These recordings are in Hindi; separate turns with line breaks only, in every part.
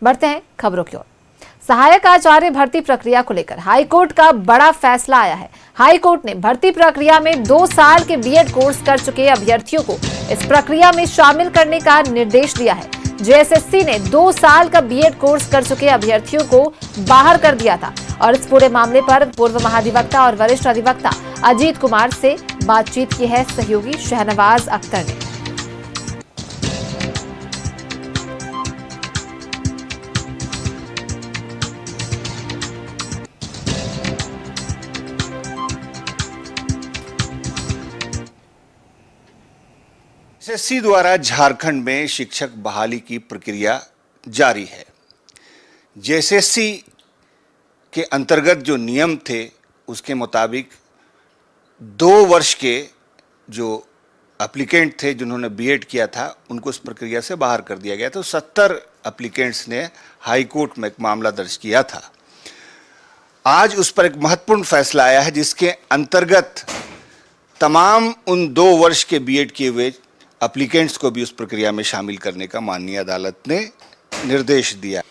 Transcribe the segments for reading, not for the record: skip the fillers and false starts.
बढ़ते हैं खबरों की ओर। सहायक आचार्य भर्ती प्रक्रिया को लेकर हाईकोर्ट का बड़ा फैसला आया है। हाईकोर्ट ने भर्ती प्रक्रिया में 2 साल के बीएड कोर्स कर चुके अभ्यर्थियों को इस प्रक्रिया में शामिल करने का निर्देश दिया है। जेएसएससी ने 2 साल का बीएड कोर्स कर चुके अभ्यर्थियों को बाहर कर दिया था और इस पूरे मामले पर पूर्व महाधिवक्ता और वरिष्ठ अधिवक्ता अजीत कुमार से बातचीत की है सहयोगी शहनवाज अख्तर ने।
एसएससी द्वारा झारखंड में शिक्षक बहाली की प्रक्रिया जारी है। जेएसएससी के अंतर्गत जो नियम थे उसके मुताबिक 2 वर्ष के जो एप्लीकेंट थे जिन्होंने बीएड किया था उनको इस प्रक्रिया से बाहर कर दिया गया। तो 70 एप्लीकेंट्स ने हाई कोर्ट में एक मामला दर्ज किया था। आज उस पर एक महत्वपूर्ण फैसला आया है जिसके अंतर्गत तमाम उन 2 वर्ष के बीएड किए हुए एप्लीकेंट्स को भी उस प्रक्रिया में शामिल करने का माननीय अदालत ने निर्देश दिया।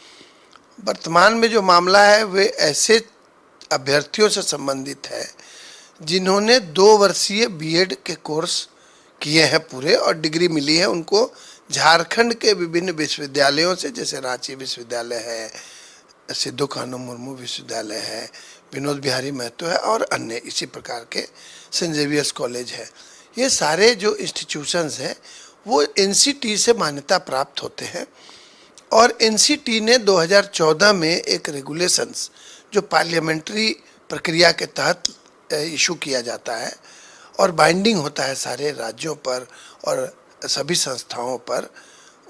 वर्तमान में जो मामला है वे ऐसे अभ्यर्थियों से संबंधित है जिन्होंने 2 वर्षीय बीएड के कोर्स किए हैं पूरे और डिग्री मिली है उनको झारखंड के विभिन्न विश्वविद्यालयों से, जैसे रांची विश्वविद्यालय है, सिद्धू कान्हू मुर्मू विश्वविद्यालय है, विनोद बिहारी महतो है और अन्य इसी प्रकार के सेंट जेवियर्स कॉलेज है। ये सारे जो इंस्टीट्यूशंस हैं वो एनसीटी से मान्यता प्राप्त होते हैं और एनसीटी ने 2014 में एक रेगुलेशंस जो पार्लियामेंट्री प्रक्रिया के तहत इशू किया जाता है और बाइंडिंग होता है सारे राज्यों पर और सभी संस्थाओं पर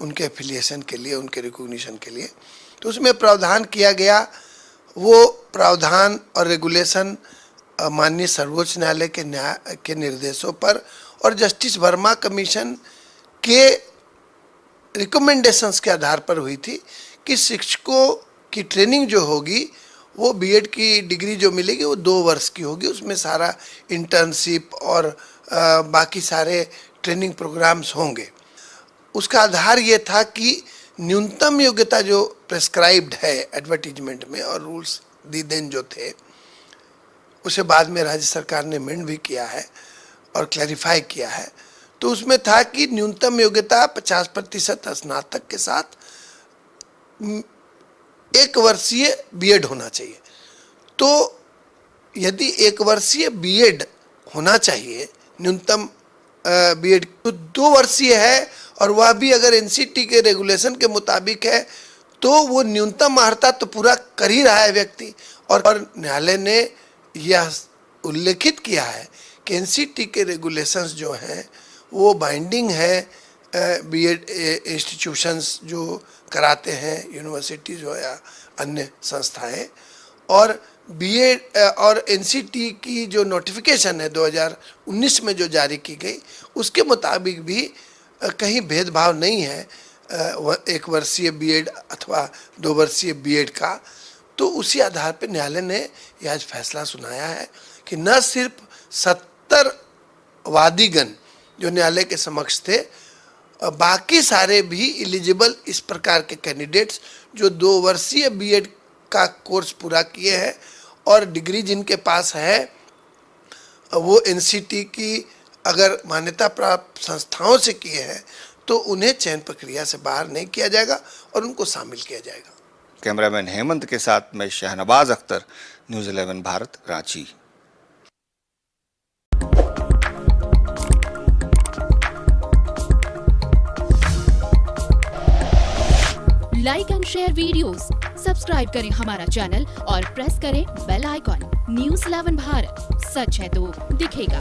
उनके एफिलिएशन के लिए, उनके रिकॉग्निशन के लिए, तो उसमें प्रावधान किया गया। वो प्रावधान और रेगुलेशन माननीय सर्वोच्च न्यायालय के निर्देशों पर और जस्टिस वर्मा कमीशन के रिकमेंडेशंस के आधार पर हुई थी कि शिक्षकों की ट्रेनिंग जो होगी वो बीएड की डिग्री जो मिलेगी वो 2 वर्ष की होगी। उसमें सारा इंटर्नशिप और बाकी सारे ट्रेनिंग प्रोग्राम्स होंगे। उसका आधार ये था कि न्यूनतम योग्यता जो प्रेस्क्राइब्ड है एडवर्टीजमेंट में और रूल्स दी देन जो थे उसे बाद में राज्य सरकार ने अमेंड भी किया है और क्लैरिफाई किया है। तो उसमें था कि न्यूनतम योग्यता 50% स्नातक के साथ 1 वर्षीय बीएड होना चाहिए। तो यदि 1 वर्षीय बीएड होना चाहिए न्यूनतम बीएड तो 2 वर्षीय है और वह भी अगर एनसीटी के रेगुलेशन के मुताबिक है तो वो न्यूनतम अर्हता तो पूरा कर ही रहा है व्यक्ति। और न्यायालय ने यह उल्लेखित किया है कि एनसीटी के रेगुलेशंस जो हैं वो बाइंडिंग है बीएड इंस्टीट्यूशंस जो कराते हैं, यूनिवर्सिटीज हो या अन्य संस्थाएं, और बीएड और एनसीटी की जो नोटिफिकेशन है 2019 में जो जारी की गई उसके मुताबिक भी कहीं भेदभाव नहीं है 1 वर्षीय बीएड अथवा 2 वर्षीय बीएड का। तो उसी आधार पर न्यायालय ने यह आज फैसला सुनाया है कि न सिर्फ 70 वादीगण जो न्यायालय के समक्ष थे, बाकी सारे भी एलिजिबल इस प्रकार के कैंडिडेट्स जो 2 वर्षीय बीएड का कोर्स पूरा किए हैं और डिग्री जिनके पास है वो एनसीटी की अगर मान्यता प्राप्त संस्थाओं से किए हैं तो उन्हें चयन प्रक्रिया से बाहर नहीं किया जाएगा और उनको शामिल किया जाएगा।
कैमरामैन हेमंत के साथ मैं Shahnawaz Akhtar, news 11 Bharat, Ranchi.
Like and share videos, subscribe करें हमारा चैनल और प्रेस करें बेल आइकॉन। न्यूज़ 11 भारत, सच है तो दिखेगा।